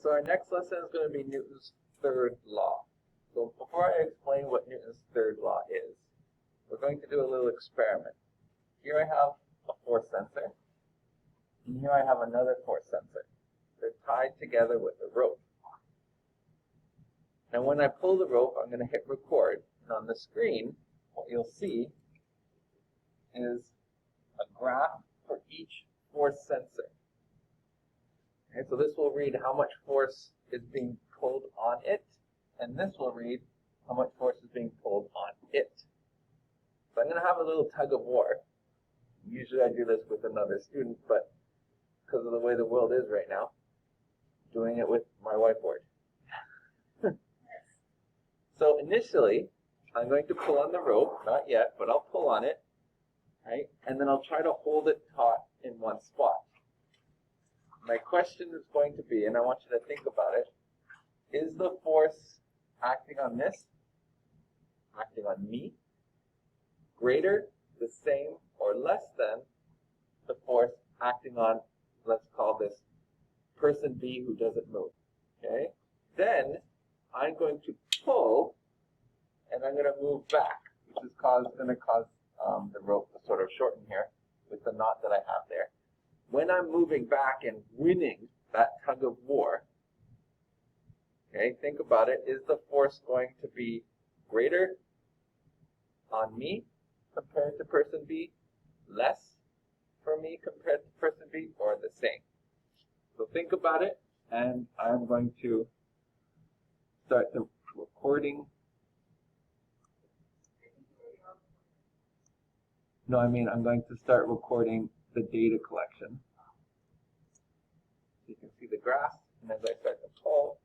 so our next lesson is going to be Newton's third law. So before I explain what Newton's third law is, we're going to do a little experiment. Here I have a force sensor, and here I have another force sensor. They're tied together with a rope. Now when I pull the rope, I'm going to hit record, and on the screen, what you'll see is a graph for each force sensor. Okay, so this will read how much force is being pulled on it, and this will read how much force is being pulled on it. So I'm going to have a little tug of war. Usually I do this with another student, but because of the way the world is right now, I'm doing it with my whiteboard. So initially, I'm going to pull on the rope, not yet, but I'll pull on it, right? And then I'll try to hold it taut in one spot. My question is going to be, and I want you to think about it, is the force acting on this, acting on me, greater, the same, or less than the force acting on, let's call this person B who doesn't move, okay? Then I'm going to pull, and I'm going to move back, which is going to cause the rope to sort of shorten here with the knot that I have there. When I'm moving back and winning that tug of war, okay, think about it, is the force going to be greater on me compared to person B, less for me compared to person B, or the same? So think about it, and I'm going to start the recording. No, I mean I'm going to start recording the data collection. So you can see the graph, and as I start to pull,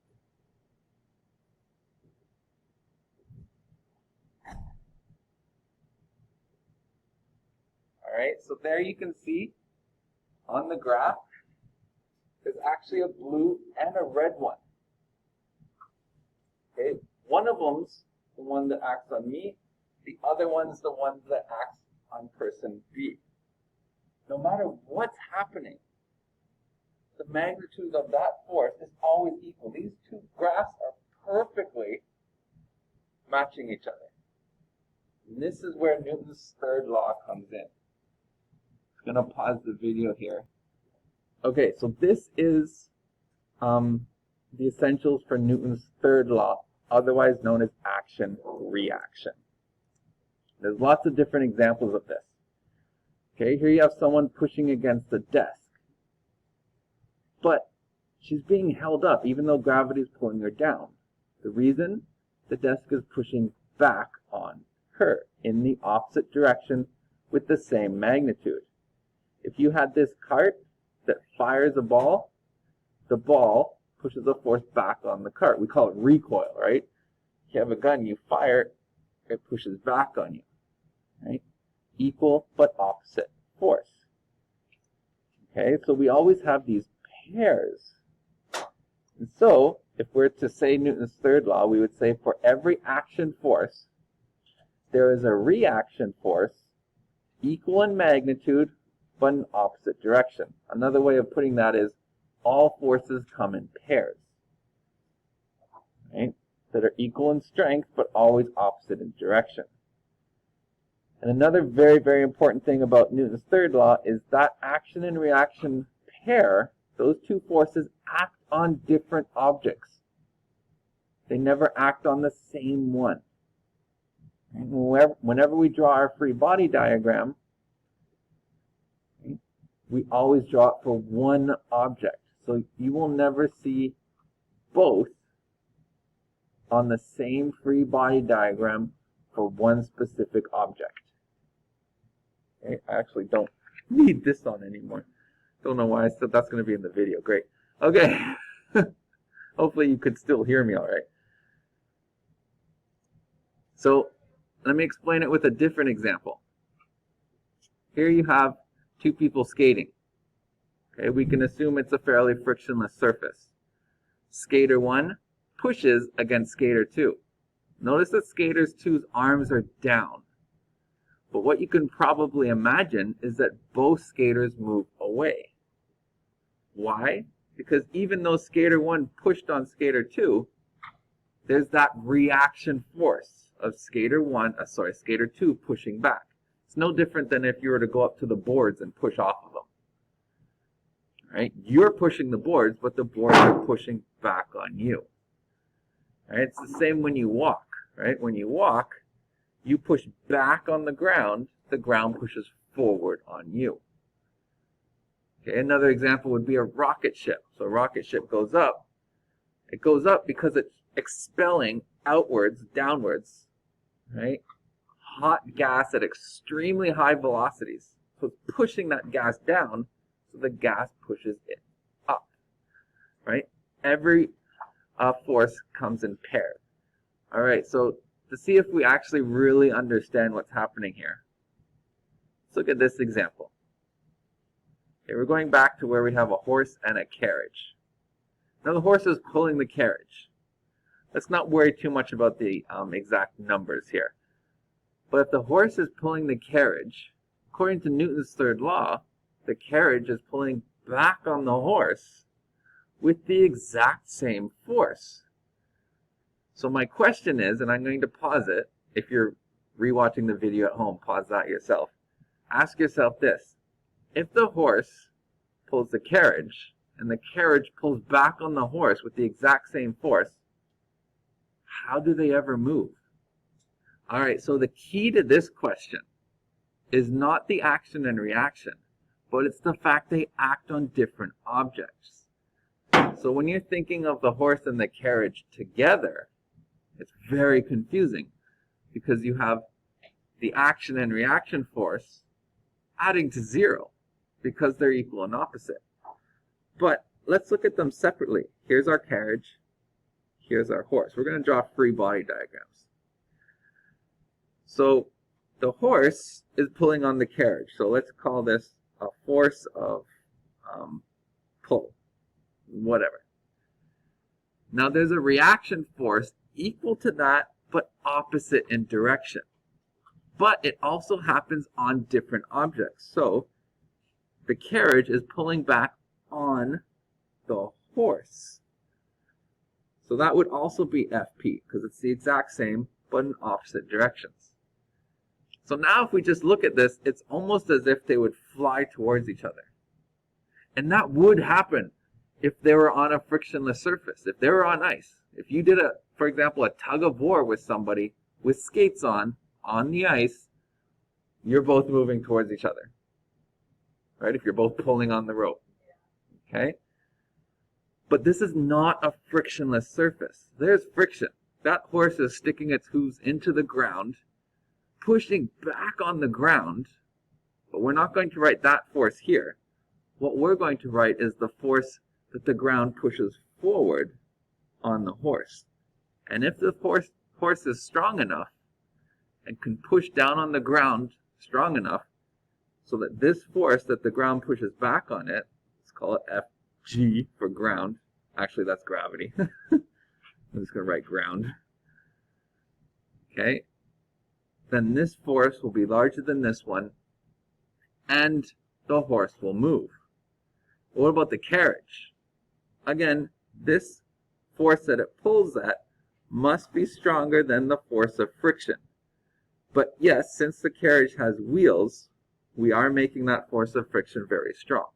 alright, so there you can see on the graph there's actually a blue and a red one. Okay, one of them's the one that acts on me, the other one's the one that acts on person B. No matter what's happening, the magnitude of that force is always equal. These two graphs are perfectly matching each other. And this is where Newton's third law comes in. I'm going to pause the video here. Okay, so this is the essentials for Newton's third law, otherwise known as action-reaction. There's lots of different examples of this. Okay, here you have someone pushing against a desk. But she's being held up even though gravity is pulling her down. The reason? The desk is pushing back on her in the opposite direction with the same magnitude. If you had this cart that fires a ball, the ball pushes a force back on the cart. We call it recoil, right? If you have a gun, you fire, it pushes back on you, right? Equal but opposite force. Okay, so we always have these pairs. And so, if we're to say Newton's third law, we would say for every action force, there is a reaction force equal in magnitude but in opposite direction. Another way of putting that is all forces come in pairs, right? That are equal in strength but always opposite in direction. And another very, very important thing about Newton's third law is that action and reaction pair, those two forces act on different objects. They never act on the same one. And whenever we draw our free body diagram, we always draw it for one object. So you will never see both on the same free body diagram for one specific object. Okay, I actually don't need this on anymore. Don't know why I said that's going to be in the video. Great. Okay. Hopefully you could still hear me all right. So let me explain it with a different example. Here you have two people skating. Okay, we can assume it's a fairly frictionless surface. Skater 1 pushes against skater 2. Notice that skater 2's arms are down. But what you can probably imagine is that both skaters move away. Why? Because even though skater 1 pushed on skater 2, there's that reaction force of skater 2 pushing back. It's no different than if you were to go up to the boards and push off of them. Right? You're pushing the boards, but the boards are pushing back on you. Right? It's the same when you walk. Right? When you walk, you push back on the ground pushes forward on you. Okay, another example would be a rocket ship. So a rocket ship goes up. It goes up because it's expelling outwards, downwards, right? Hot gas at extremely high velocities. So it's pushing that gas down, so the gas pushes it up, right? Every force comes in pairs. All right, so to see if we actually really understand what's happening here, let's look at this example. Okay, we're going back to where we have a horse and a carriage. Now the horse is pulling the carriage. Let's not worry too much about the exact numbers here. But if the horse is pulling the carriage, according to Newton's third law, the carriage is pulling back on the horse with the exact same force. So my question is, and I'm going to pause it, if you're rewatching the video at home, pause that yourself. Ask yourself this: if the horse pulls the carriage, and the carriage pulls back on the horse with the exact same force, how do they ever move? All right, so the key to this question is not the action and reaction, but it's the fact they act on different objects. So when you're thinking of the horse and the carriage together, it's very confusing because you have the action and reaction force adding to 0 because they're equal and opposite. But let's look at them separately. Here's our carriage. Here's our horse. We're going to draw free body diagrams. So the horse is pulling on the carriage. So let's call this a force of pull, whatever. Now there's a reaction force equal to that, but opposite in direction. But it also happens on different objects. So the carriage is pulling back on the horse. So that would also be FP, because it's the exact same, but in opposite directions. So now if we just look at this, it's almost as if they would fly towards each other. And that would happen if they were on a frictionless surface, if they were on ice. If you did, for example, a tug of war with somebody with skates on the ice, you're both moving towards each other. Right? If you're both pulling on the rope. Okay? But this is not a frictionless surface. There's friction. That horse is sticking its hooves into the ground, pushing back on the ground, but we're not going to write that force here. What we're going to write is the force that the ground pushes forward on the horse. And if the horse is strong enough and can push down on the ground strong enough so that this force that the ground pushes back on it, let's call it Fg for ground. Actually, that's gravity. I'm just going to write ground. Okay. Then this force will be larger than this one, and the horse will move. What about the carriage? Again, this force that it pulls at must be stronger than the force of friction. But yes, since the carriage has wheels, we are making that force of friction very strong.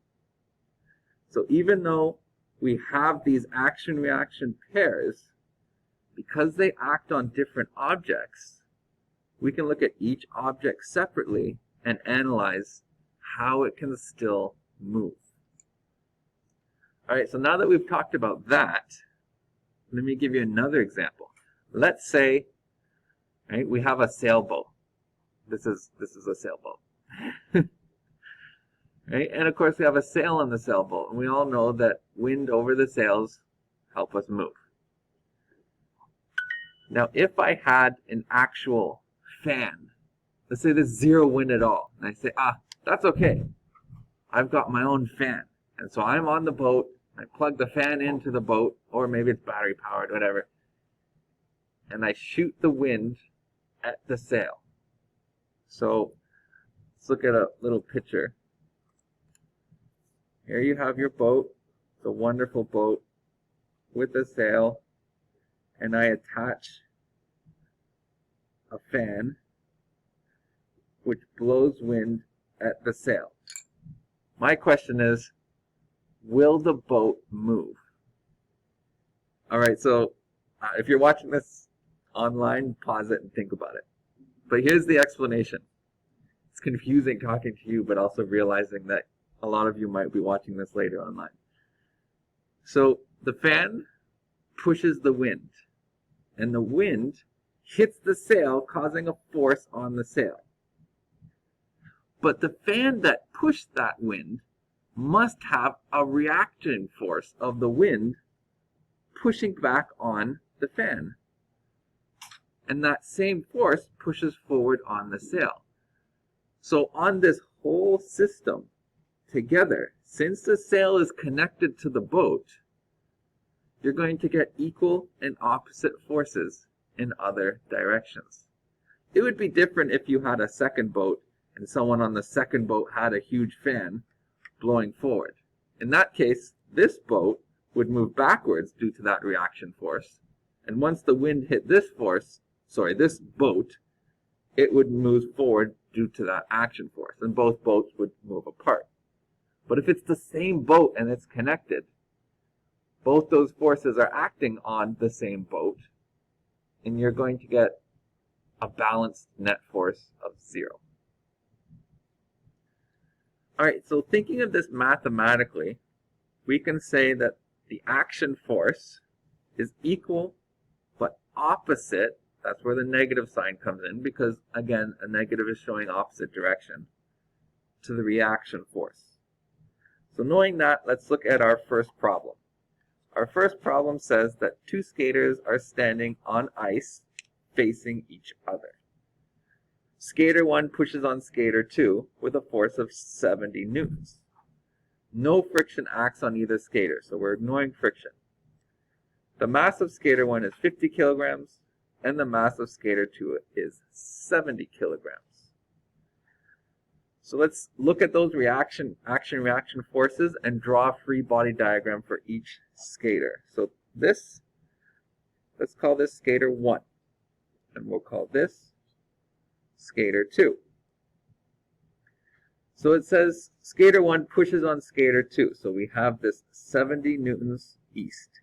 So even though we have these action-reaction pairs, because they act on different objects, we can look at each object separately and analyze how it can still move. All right, so now that we've talked about that, let me give you another example. Let's say, right, we have a sailboat. This is a sailboat. Right? And of course we have a sail on the sailboat, and we all know that wind over the sails help us move. Now if I had an actual fan, let's say there's zero wind at all, and I say, that's okay, I've got my own fan, and so I'm on the boat, I plug the fan into the boat, or maybe it's battery powered, whatever, and I shoot the wind at the sail. So let's look at a little picture. Here you have your boat. It's a wonderful boat with a sail, and I attach a fan which blows wind at the sail. My question is, will the boat move? All right, so if you're watching this online, pause it and think about it. But here's the explanation. It's confusing talking to you, but also realizing that a lot of you might be watching this later online. So the fan pushes the wind, and the wind hits the sail, causing a force on the sail. But the fan that pushed that wind must have a reacting force of the wind pushing back on the fan. And that same force pushes forward on the sail. So on this whole system together, since the sail is connected to the boat, you're going to get equal and opposite forces in other directions. It would be different if you had a second boat and someone on the second boat had a huge fan blowing forward. In that case, this boat would move backwards due to that reaction force. And once the wind hit this boat, it would move forward due to that action force. And both boats would move apart. But if it's the same boat and it's connected, both those forces are acting on the same boat, and you're going to get a balanced net force of 0. All right, so thinking of this mathematically, we can say that the action force is equal but opposite. That's where the negative sign comes in, because again, a negative is showing opposite direction to the reaction force. So knowing that, let's look at our first problem. Our first problem says that two skaters are standing on ice facing each other. Skater 1 pushes on skater 2 with a force of 70 newtons. No friction acts on either skater, so we're ignoring friction. The mass of skater 1 is 50 kilograms, and the mass of skater 2 is 70 kilograms. So let's look at those action-reaction forces and draw a free body diagram for each skater. So let's call this skater 1, and we'll call this skater 2. So it says skater 1 pushes on skater 2. So we have this 70 newtons east.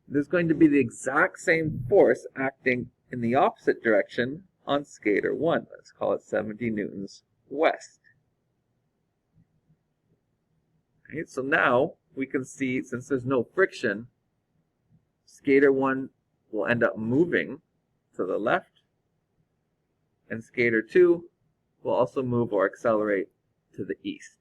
There's going to be the exact same force acting in the opposite direction on skater 1. Let's call it 70 newtons west. Okay, so now we can see, since there's no friction, skater 1 will end up moving to the left, and skater 2 will also move or accelerate to the east.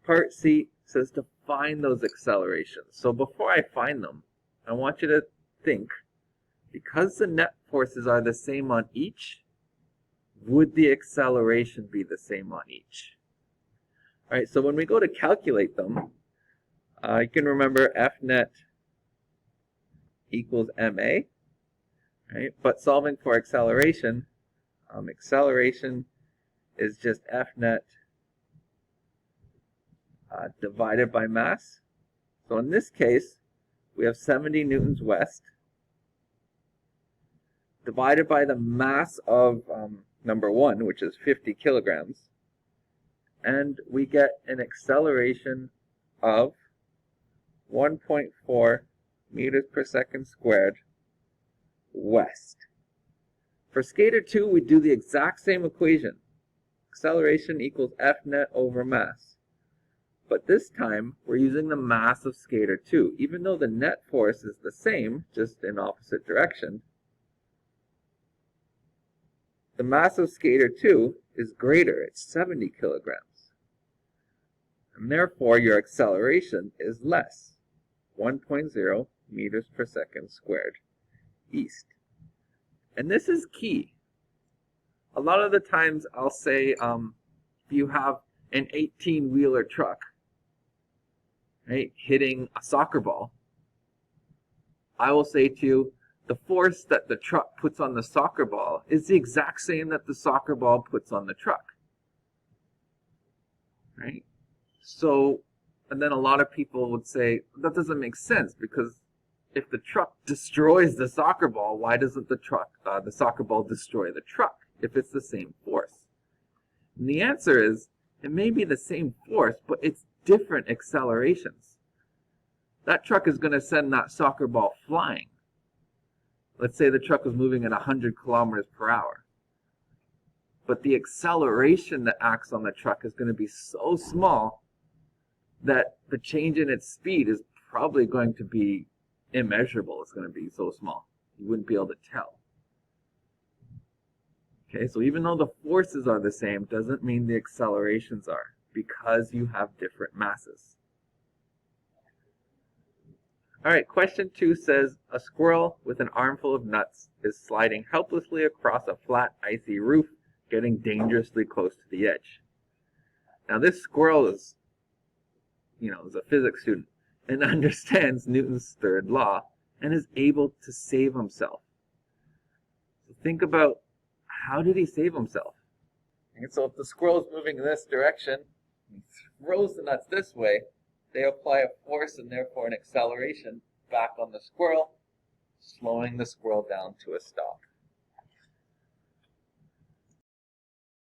Part C says to find those accelerations. So before I find them, I want you to think, because the net forces are the same on each, would the acceleration be the same on each? All right, so when we go to calculate them, you can remember F net equals ma, right? But solving for acceleration, acceleration is just F net divided by mass. So in this case, we have 70 newtons west divided by the mass of number 1, which is 50 kilograms, and we get an acceleration of 1.4 meters per second squared west. For skater 2, we do the exact same equation. Acceleration equals F net over mass. But this time, we're using the mass of skater 2. Even though the net force is the same, just in opposite direction, the mass of skater 2 is greater. It's 70 kilograms. And therefore, your acceleration is less, 1.0 meters per second squared east. And this is key. A lot of the times I'll say, if you have an 18-wheeler truck, right, hitting a soccer ball, I will say to you, the force that the truck puts on the soccer ball is the exact same that the soccer ball puts on the truck. Right? So, and then a lot of people would say, that doesn't make sense, because if the truck destroys the soccer ball, why doesn't the soccer ball destroy the truck if it's the same force? And the answer is, it may be the same force, but it's different accelerations. That truck is going to send that soccer ball flying. Let's say the truck was moving at 100 kilometers per hour. But the acceleration that acts on the truck is going to be so small that the change in its speed is probably going to be immeasurable. It's going to be so small. You wouldn't be able to tell. Okay, so even though the forces are the same, doesn't mean the accelerations are, because you have different masses. All right, question 2 says, a squirrel with an armful of nuts is sliding helplessly across a flat, icy roof, getting dangerously close to the edge. Now this squirrel is a physics student and understands Newton's third law and is able to save himself. So think about, how did he save himself? And so if the squirrel is moving in this direction, he throws the nuts this way, they apply a force and therefore an acceleration back on the squirrel, slowing the squirrel down to a stop.